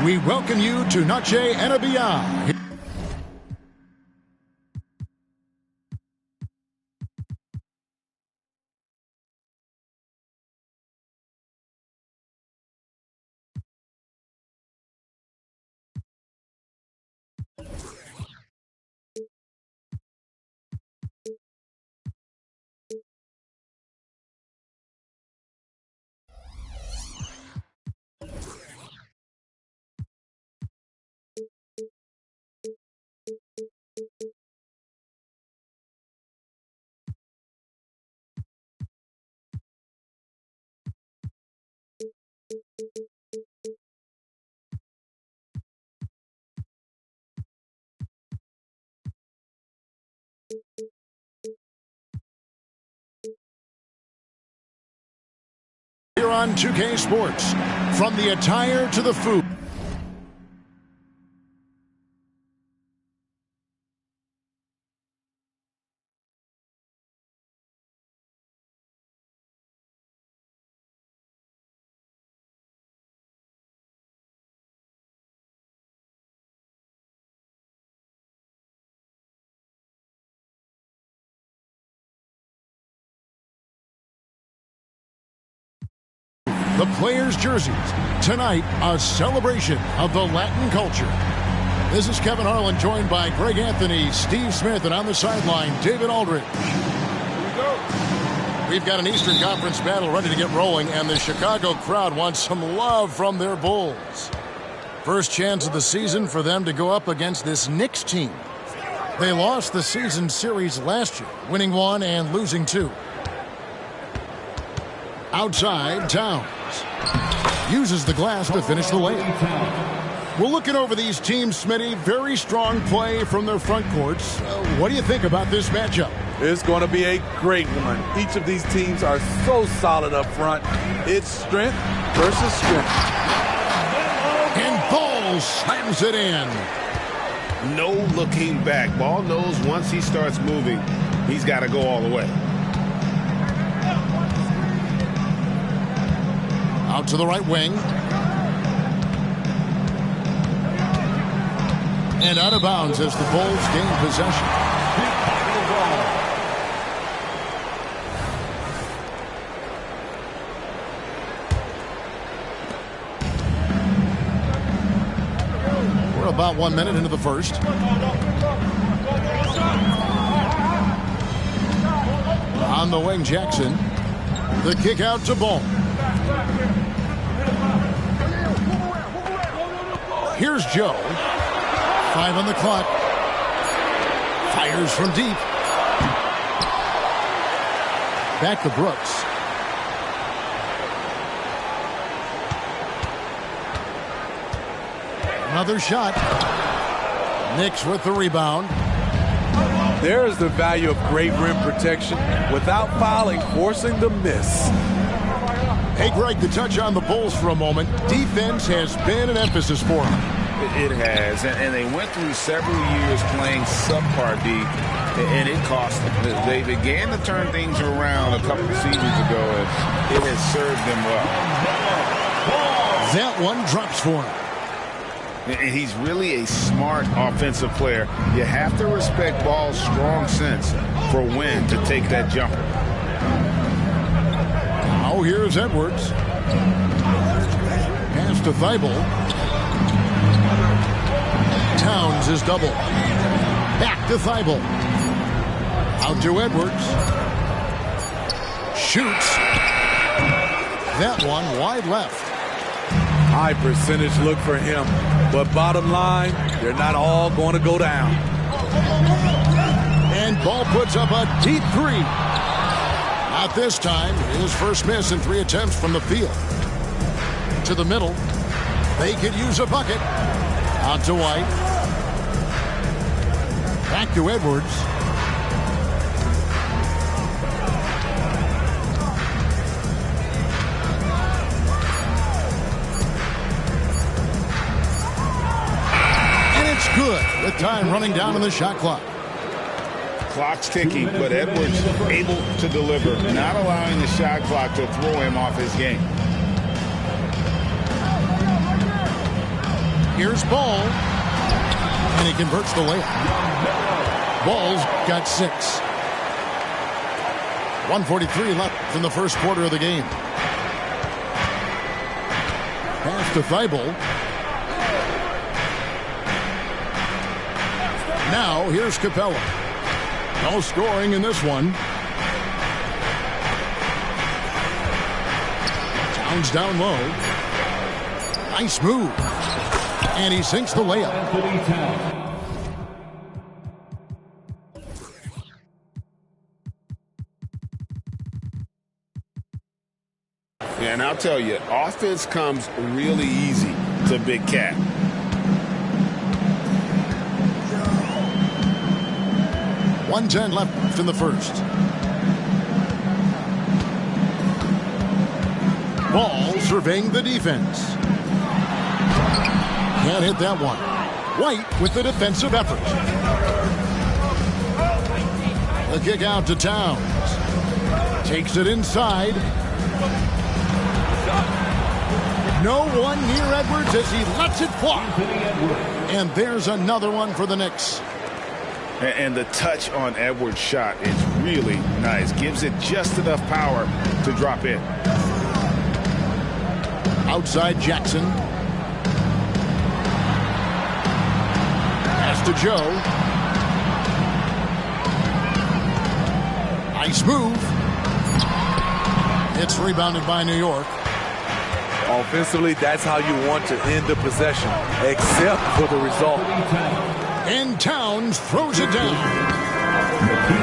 We welcome you to Noche NBA. Here on 2K Sports, from the attire to the food. The players' jerseys. Tonight, a celebration of the Latin culture. This is Kevin Harlan, joined by Greg Anthony, Steve Smith, and on the sideline, David Aldridge. Here we go. We've got an Eastern Conference battle ready to get rolling, and the Chicago crowd wants some love from their Bulls. First chance of the season for them to go up against this Knicks team. They lost the season series last year, winning 1 and losing 2. Outside, Towns uses the glass to finish the layup. We're looking over these teams, Smitty. Very strong play from their front courts. What do you think about this matchup? It's going to be a great one. Each of these teams are so solid up front. It's strength versus strength. And Ball slams it in. No looking back. Ball knows once he starts moving, he's got to go all the way. Out to the right wing. And out of bounds as the Bulls gain possession. We're about 1 minute into the first. On the wing, Jackson. The kick out to Ball. Here's Joe. 5 on the clock. Fires from deep. Back to Brooks. Another shot. Knicks with the rebound. There's the value of great rim protection without fouling, forcing the miss. Hey, Greg, to touch on the Bulls for a moment, defense has been an emphasis for them. It has, and they went through several years playing subpar D, and it cost them. They began to turn things around a couple of seasons ago, and it has served them well. That one drops for him. And he's really a smart offensive player. You have to respect Ball's strong sense for when to take that jumper. Now here's Edwards. Pass to Thibault. Towns is double. Back to Thibault. Out to Edwards. Shoots. That one wide left. High percentage look for him. But bottom line, they're not all going to go down. And Ball puts up a deep 3. Not this time. His first miss in 3 attempts from the field. To the middle. They could use a bucket. Out to White. Back to Edwards. And it's good. With time running down on the shot clock. Clock's ticking, but Edwards able to deliver, not allowing the shot clock to throw him off his game. Here's Ball. And he converts the layup. Ball's got 6. 1:43 left in the first quarter of the game. Pass to Thibault. Now here's Capella. No scoring in this one. Towns down low. Nice move. And he sinks the layup. Yeah, and I'll tell you, offense comes really easy to Big Cat. .110 left in the first. Ball surveying the defense. Can't hit that one. White with the defensive effort. The kick out to Towns. Takes it inside. No one near Edwards as he lets it fly. And there's another one for the Knicks. And the touch on Edwards' shot is really nice. Gives it just enough power to drop in. Outside Jackson. Pass to Joe. Nice move. It's rebounded by New York. Offensively, that's how you want to end the possession, except for the result. And Towns throws it down.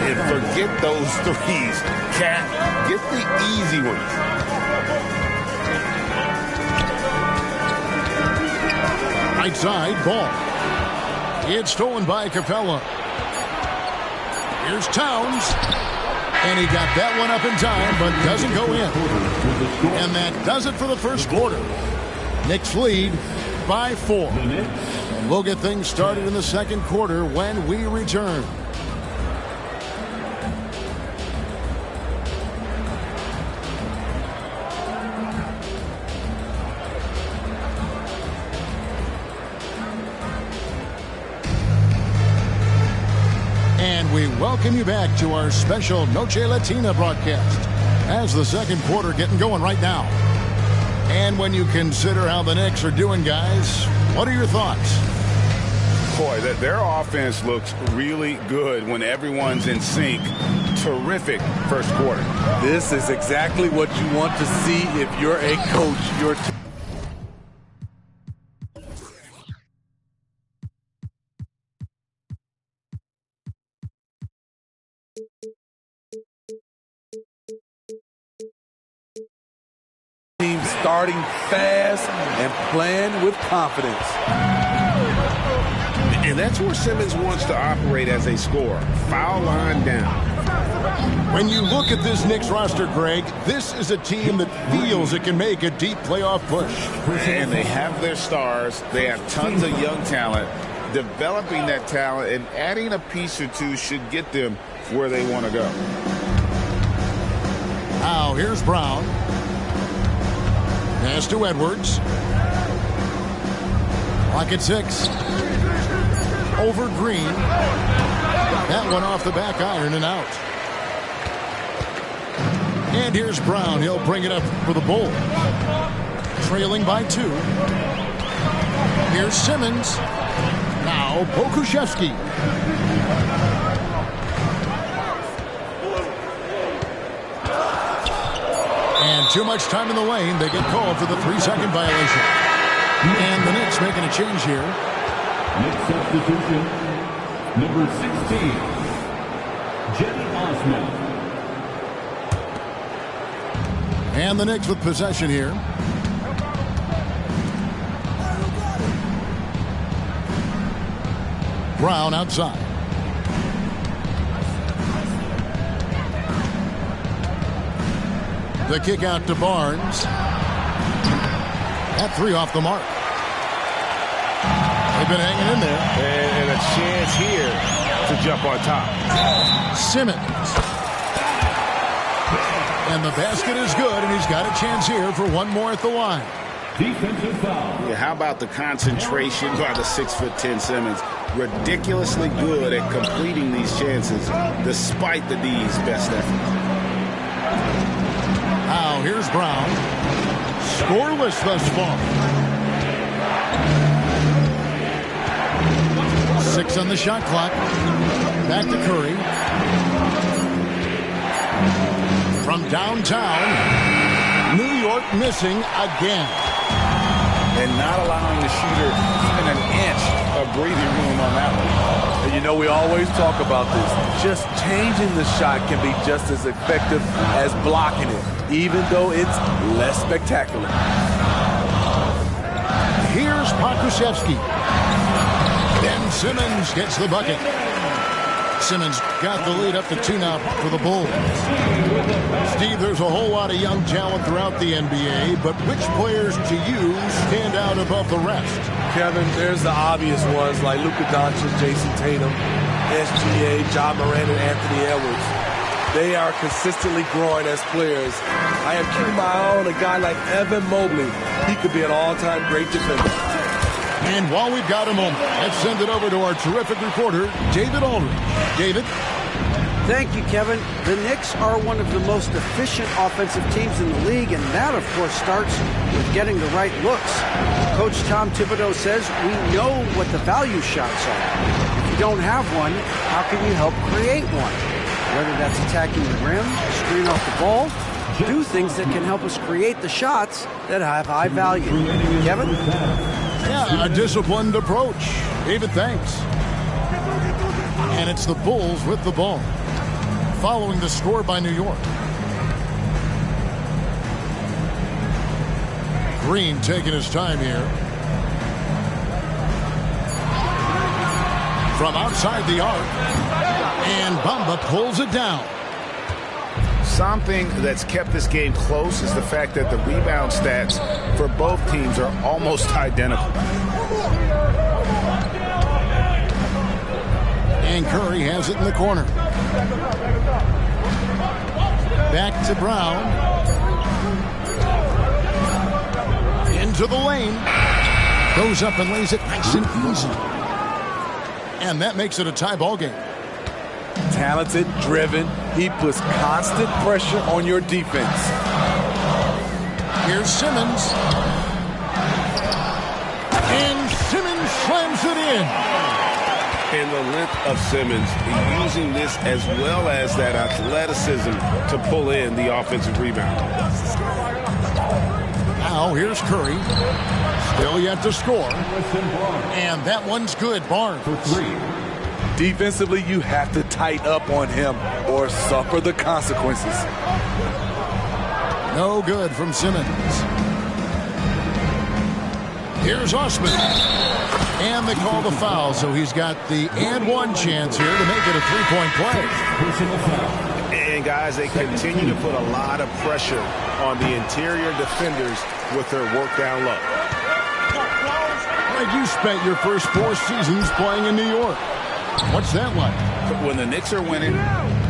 And forget those threes. Cat, get the easy ones. Right side, Ball. It's stolen by Capella. Here's Towns. And he got that one up in time, but doesn't go in. And that does it for the first quarter. Knicks lead by 4. We'll get things started in the second quarter when we return. And we welcome you back to our special Noche Latina broadcast as the second quarter getting going right now. And when you consider how the Knicks are doing, guys, what are your thoughts? Boy, their offense looks really good when everyone's in sync. Terrific first quarter. This is exactly what you want to see if you're a coach. Your team starting fast and playing with confidence. And that's where Simmons wants to operate as a scorer. Foul line down. When you look at this Knicks roster, Greg, this is a team that feels it can make a deep playoff push. And they have their stars. They have tons of young talent. Developing that talent and adding a piece or two should get them where they want to go. Now, here's Brown. Pass to Edwards. Clock at 6. Over Green. That one off the back iron and out. And here's Brown. He'll bring it up for the Bulls. Trailing by 2. Here's Simmons. Now Pokusevski. And too much time in the lane. They get called for the 3-second violation. And the Knicks making a change here. Next substitution, number 16, Jenny Osmond. And the Knicks with possession here. Brown outside. The kick out to Barnes. That 3 off the mark. They've been hanging in there. And a chance here to jump on top. Simmons. And the basket is good, and he's got a chance here for one more at the line. Defensive foul. Yeah, how about the concentration by the 6'10" Simmons? Ridiculously good at completing these chances despite the D's best effort. Now here's Brown. Scoreless thus far. 6 on the shot clock. Back to Curry. From downtown, New York missing again. And not allowing the shooter even an inch of breathing room on that one. And you know, we always talk about this. Just changing the shot can be just as effective as blocking it, even though it's less spectacular. Here's Pokusevski. Ben Simmons gets the bucket. Simmons got the lead up to 2 now for the Bulls. Steve, there's a whole lot of young talent throughout the NBA, but which players to you stand out above the rest? Kevin, there's the obvious ones like Luka Doncic, Jason Tatum, SGA, John Moran, and Anthony Edwards. They are consistently growing as players. I am keeping my eye on a guy like Evan Mobley. He could be an all-time great defender. And while we've got a moment, let's send it over to our terrific reporter, David Aldridge. David? Thank you, Kevin. The Knicks are one of the most efficient offensive teams in the league, and that, of course, starts with getting the right looks. Coach Tom Thibodeau says we know what the value shots are. If you don't have one, how can you help create one? Whether that's attacking the rim, screen off the ball, do things that can help us create the shots that have high value. Kevin? Yeah, a disciplined approach. David, thanks. And it's the Bulls with the ball, following the score by New York. Green taking his time here. From outside the arc. And Bamba pulls it down. Something that's kept this game close is the fact that the rebound stats for both teams are almost identical. And Curry has it in the corner. Back to Brown. Into the lane. Goes up and lays it nice and easy. And that makes it a tie ball game. Talented, driven. He puts constant pressure on your defense. Here's Simmons. And Simmons slams it in. And the length of Simmons using this as well as that athleticism to pull in the offensive rebound. Now here's Curry. Still yet to score. And that one's good. Barnes. For 3. Defensively, you have to tighten up on him or suffer the consequences. No good from Simmons. Here's Osman. And they call the foul, so he's got the and one chance here to make it a three-point play. And guys, they continue to put a lot of pressure on the interior defenders with their work down low. Like you spent your first 4 seasons playing in New York. What's that like? When the Knicks are winning,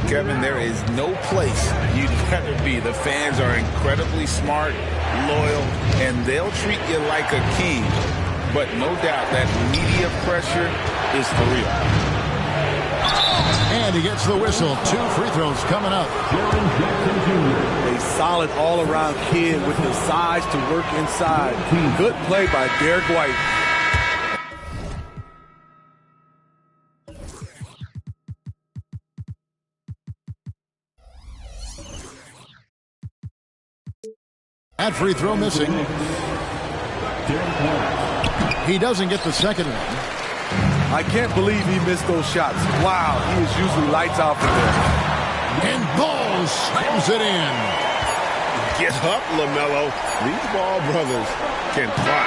Kevin, there is no place you'd rather be. The fans are incredibly smart, loyal, and they'll treat you like a king. But no doubt that media pressure is for real. And he gets the whistle. 2 free throws coming up. A solid all-around kid with the size to work inside. Good play by Derek White. That free throw missing. He doesn't get the second one. I can't believe he missed those shots. Wow, he is usually lights out from there. And Ball slams it in. Get up, LaMelo. These Ball brothers can fly.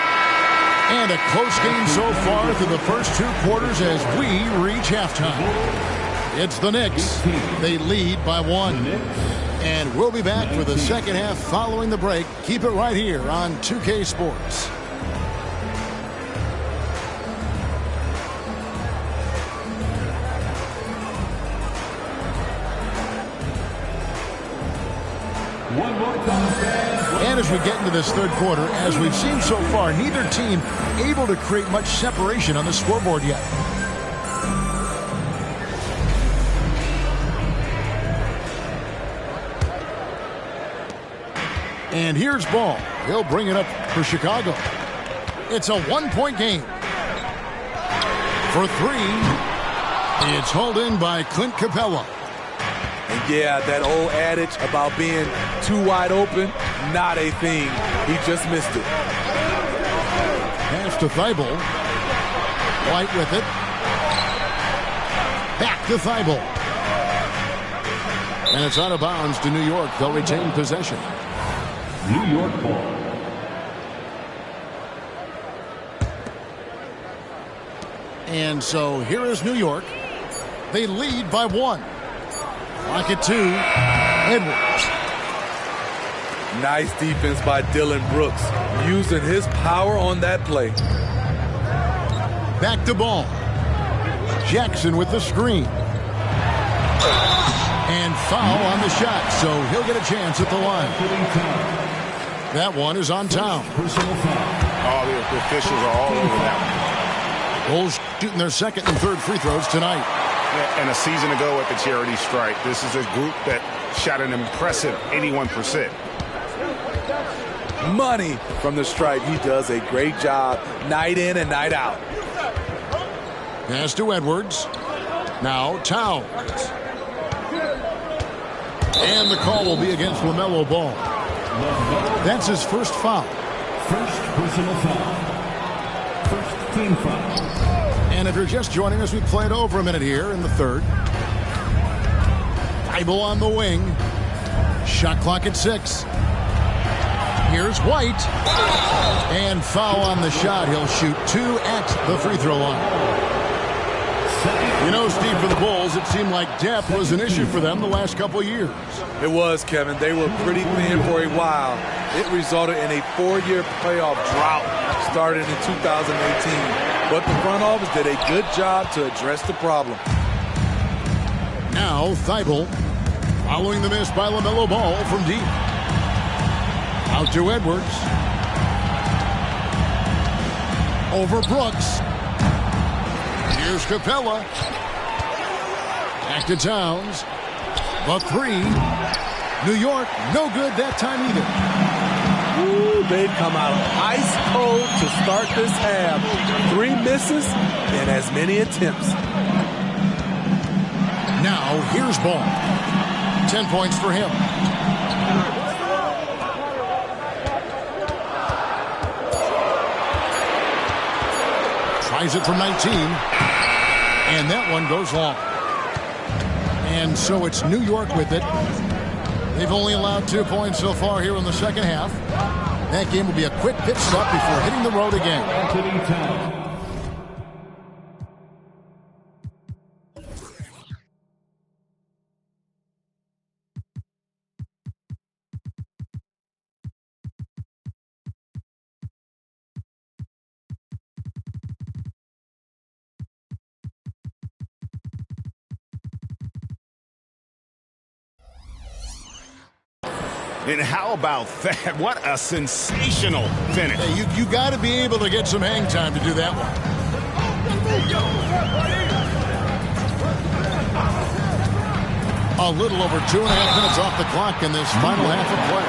And a close game so far through the first 2 quarters as we reach halftime. It's the Knicks. They lead by 1. And we'll be back for the second half following the break. Keep it right here on 2K Sports. And as we get into this third quarter, as we've seen so far, neither team able to create much separation on the scoreboard yet. And here's Ball. He'll bring it up for Chicago. It's a one-point game. For three, it's hauled in by Clint Capella. And yeah, that old adage about being too wide open, not a thing. He just missed it. Pass to Thibault. White with it. Back to Thibault. And it's out of bounds to New York. They'll retain possession. New York ball. And so here is New York. They lead by one. Lock it to Edwards. Nice defense by Dylan Brooks, using his power on that play. Back to Ball. Jackson with the screen. And foul on the shot, so he'll get a chance at the line. That one is on Town. All the officials are all over that one. Bulls shooting their second and third free throws tonight. And a season ago at the charity stripe, this is a group that shot an impressive 81%. Money from the stripe. He does a great job night in and night out. Pass to Edwards. Now Towns. And the call will be against LaMelo Ball. That's his first foul. First personal foul. First team foul. And if you're just joining us, we played over a minute here in the third. Thibault on the wing. Shot clock at 6. Here's White. And foul on the shot. He'll shoot 2 at the free throw line. You know, Steve, for the Bulls, it seemed like depth was an issue for them the last couple of years. It was, Kevin. They were pretty thin for a while. It resulted in a 4-year playoff drought started in 2018. But the front office did a good job to address the problem. Now Thibault following the miss by LaMelo Ball from deep. Out to Edwards. Over Brooks. Here's Capella. Back to Towns. The three. New York, no good that time either. Ooh, they've come out ice cold to start this half. 3 misses and as many attempts. Now, here's Ball. 10 points for him. Tries it from 19. And that one goes long. And so it's New York with it. They've only allowed 2 points so far here in the second half. That game will be a quick pit stop before hitting the road again. And how about that? What a sensational finish. Hey, you got to be able to get some hang time to do that one. A little over 2.5 minutes off the clock in this final half of play.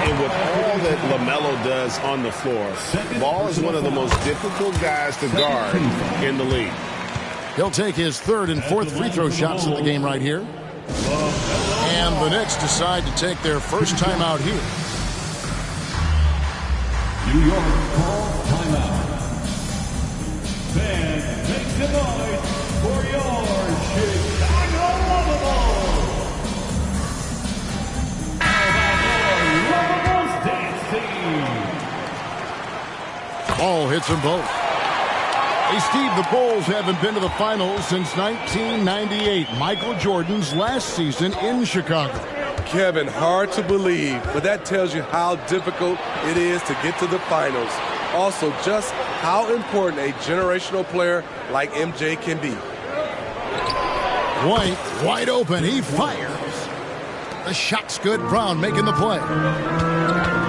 And with all that LaMelo does on the floor, Ball is one of the most difficult guys to guard in the league. He'll take his third and fourth free throw shots of the game right here. And the Knicks decide to take their first timeout here. New York calls timeout. Fans, make some noise for your Chicago Bulls. Bulls dancing. Ball hits them both. Hey, Steve, the Bulls haven't been to the finals since 1998, Michael Jordan's last season in Chicago. Kevin, hard to believe, but that tells you how difficult it is to get to the finals. Also, just how important a generational player like MJ can be. White, wide open, he fires. The shot's good, Brown making the play.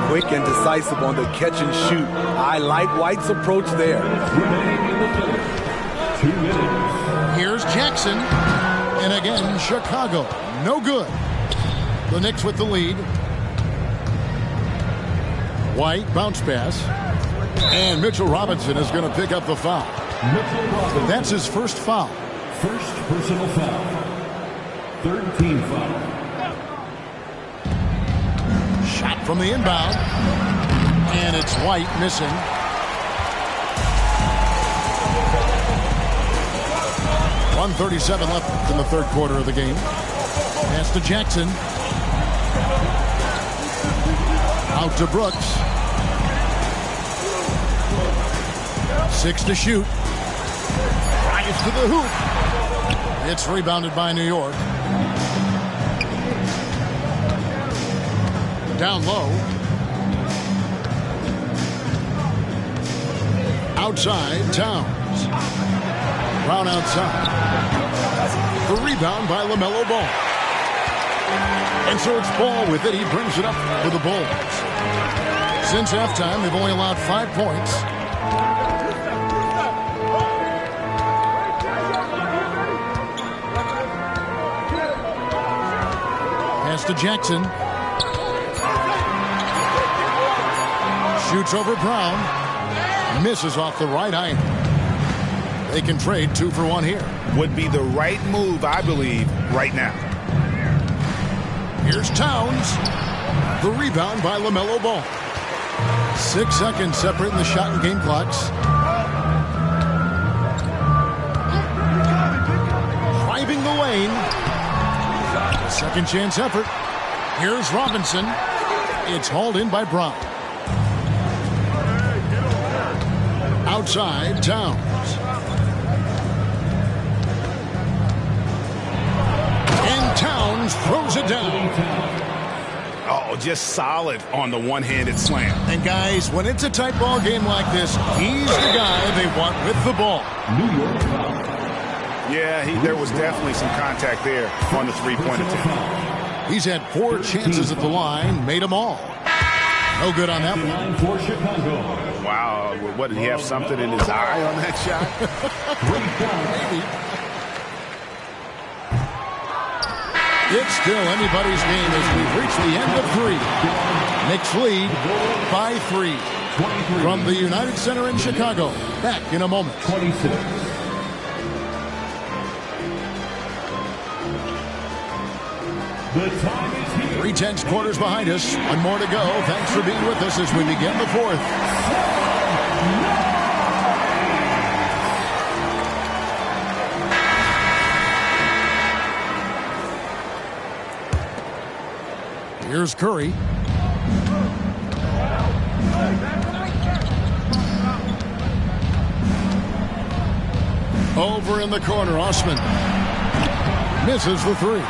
quick and decisive on the catch and shoot. I like White's approach there. Remaining in the third. 2 minutes. Here's Jackson. And again, Chicago. No good. The Knicks with the lead. White, bounce pass. And Mitchell Robinson is going to pick up the foul. That's his first foul. First personal foul. 3rd team foul. Shot from the inbound. And it's White missing. .137 left in the third quarter of the game. Pass to Jackson. Out to Brooks. 6 to shoot. Drives to the hoop. It's rebounded by New York. Down low. Outside, Towns. Brown outside. The rebound by LaMelo Ball. And so it's Ball with it. He brings it up for the Bulls. Since halftime, they've only allowed 5 points. Pass to Jackson. Shoots over Brown. Misses off the right eye. They can trade 2 for 1 here. Would be the right move, I believe, right now. Here's Towns. The rebound by LaMelo Ball. 6 seconds separating the shot and game clocks. Driving the lane. Second chance effort. Here's Robinson. It's hauled in by Brown. Outside, Towns. And Towns throws it down. Oh, just solid on the one-handed slam. And guys, when it's a tight ball game like this, he's the guy they want with the ball. New York foul. Yeah, there was definitely some contact there on the three-point attempt. He's had 4 chances at the line, made them all. No good on that one. For Chicago. Wow, what, did he have something in his eye on that shot? Maybe. It's still anybody's game as we've reached the end of 3. Knicks lead by 3 from the United Center in Chicago. Back in a moment. 26. The time is here. 3 tense quarters behind us. 1 more to go. Thanks for being with us as we begin the 4th. Here's Curry. Over in the corner, Osman. Misses the 3.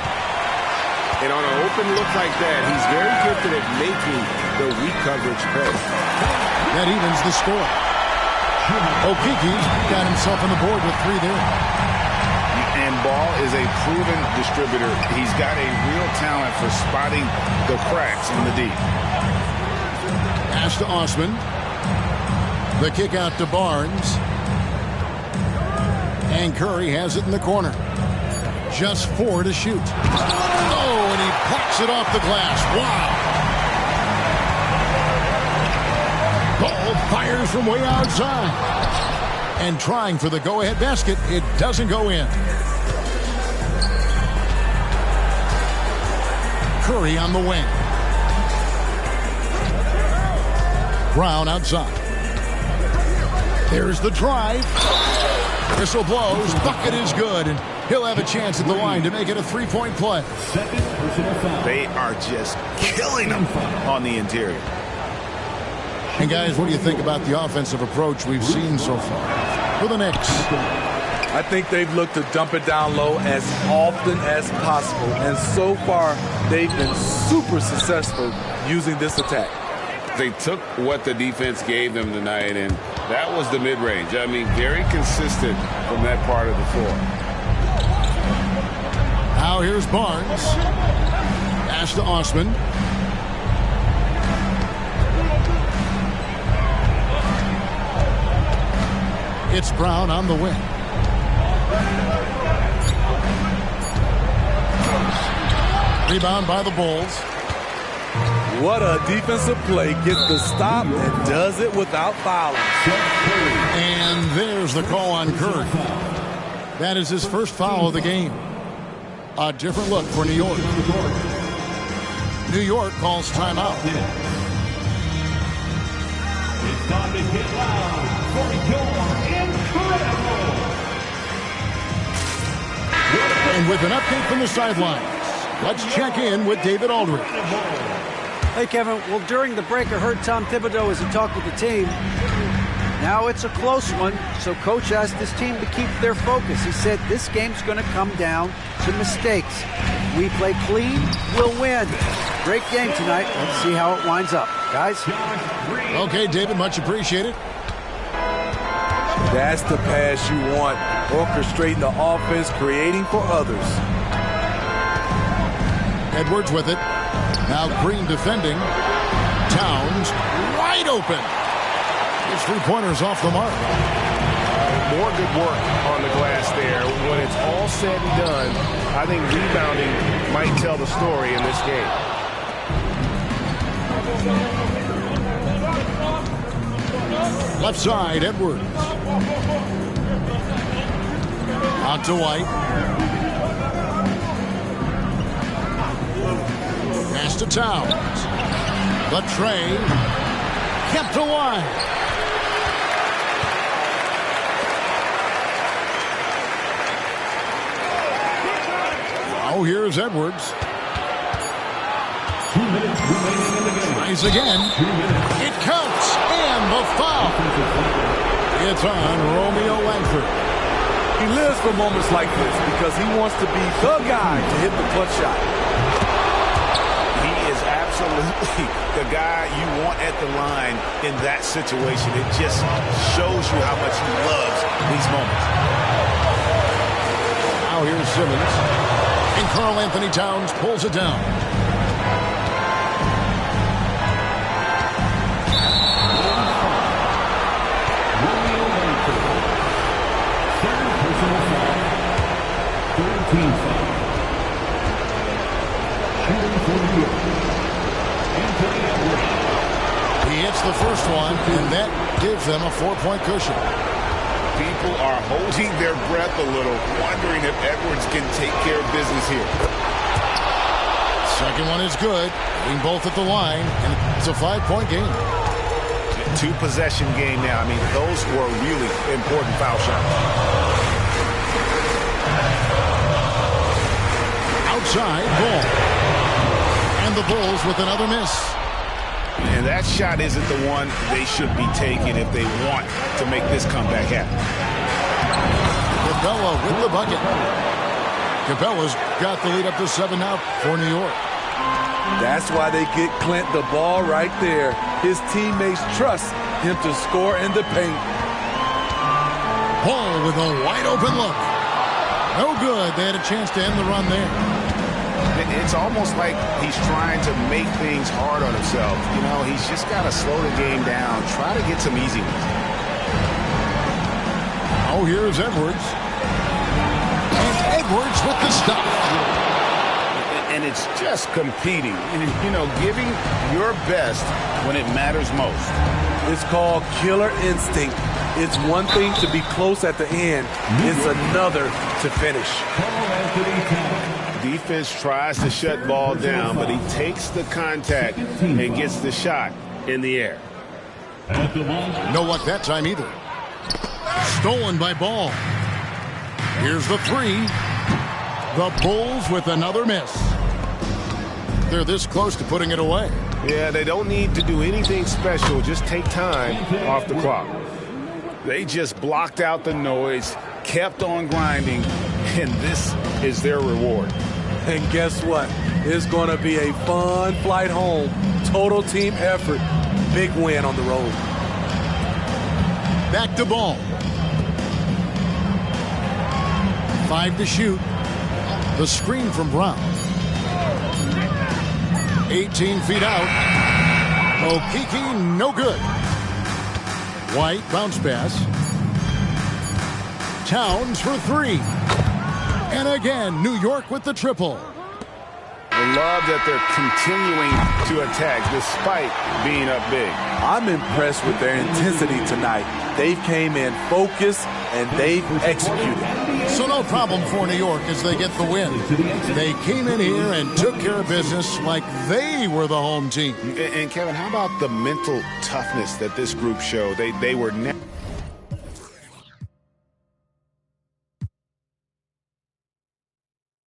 And on an open look like that, he's very gifted at making the weak coverage pay. That evens the score. Okiki's got himself on the board with 3 there. And Ball is a proven distributor. He's got a real talent for spotting the cracks in the D. Pass to Osman. The kick out to Barnes. And Curry has it in the corner. Just 4 to shoot. Oh, and he plucks it off the glass. Wow. Ball fires from way outside. And trying for the go-ahead basket. It doesn't go in. Curry on the wing. Brown outside. There's the drive. Whistle blows. Bucket is good. And he'll have a chance at the line to make it a 3-point play. They are just killing them on the interior. And guys, what do you think about the offensive approach we've seen so far for the Knicks? I think they've looked to dump it down low as often as possible. And so far, they've been super successful using this attack. They took what the defense gave them tonight, and that was the mid-range. I mean, very consistent from that part of the floor. Now here's Barnes. Pass to Osman. It's Brown on the wing. Rebound by the Bulls. What a defensive play. Gets the stop and does it without fouling. And there's the call on Curry. That is his first foul of the game. A different look for New York. New York calls timeout. It's time to get loud for your incredible. And with an update from the sidelines, let's check in with David Aldridge. Hey, Kevin. Well, during the break, I heard Tom Thibodeau as he talked with the team. Now it's a close one, so Coach asked his team to keep their focus. He said this game's going to come down to mistakes. We play clean, we'll win. Great game tonight. Let's see how it winds up. Guys? Okay, David, much appreciated. That's the pass you want. Orchestrating the offense, creating for others. Edwards with it. Now Green defending. Towns wide open. His three-pointer's off the mark. More good work on the glass there. When it's all said and done, I think rebounding might tell the story in this game. Left side, Edwards. Out to White. Pass to Towns. The tray. Kept alive. Now here's Edwards. 2 minutes remaining in the game. Tries again. It counts. And the foul. It's on Romeo Langford. He lives for moments like this because he wants to be the guy to hit the clutch shot. He is absolutely the guy you want at the line in that situation. It just shows you how much he loves these moments. Now here's Simmons. And Karl Anthony Towns pulls it down. Romeo Langford. Second personal foul. Third team foul. Shooting for New York. Anthony Edwards. He hits the first one, and that gives them a 4-point cushion. People are holding their breath a little, wondering if Edwards can take care of business here. Second one is good. Hitting both at the line, and it's a 5-point game. 2-possession game now. I mean, those were really important foul shots. Outside, ball. And the Bulls with another miss. And that shot isn't the one they should be taking if they want to make this comeback happen. Capella with the bucket. Capella's got the lead up to 7 now for New York. That's why they get Clint the ball right there. His teammates trust him to score in the paint. Paul with a wide open look. No good. They had a chance to end the run there. It's almost like he's trying to make things hard on himself. You know, he's just got to slow the game down. Try to get some easy ones. Oh, here's Edwards. And Edwards with the stop. And it's just competing. You know, giving your best when it matters most. It's called killer instinct. It's one thing to be close at the end. It's another to finish. Karl Anthony Towns. Defense tries to shut ball down, but he takes the contact and gets the shot in the air. At the line. No luck that time either. Stolen by Ball. Here's the three. The Bulls with another miss. They're this close to putting it away. Yeah, they don't need to do anything special. Just take time off the clock. They just blocked out the noise, kept on grinding, and this is their reward. And guess what? It's going to be a fun flight home. Total team effort. Big win on the road. Back to Ball. 5 to shoot. The screen from Brown. 18 feet out. Okeke, no good. White, bounce pass. Towns for three. And again, New York with the triple. I love that they're continuing to attack despite being up big. I'm impressed with their intensity tonight. They came in focused and they've executed. So no problem for New York as they get the win. They came in here and took care of business like they were the home team. And Kevin, how about the mental toughness that this group showed? They were never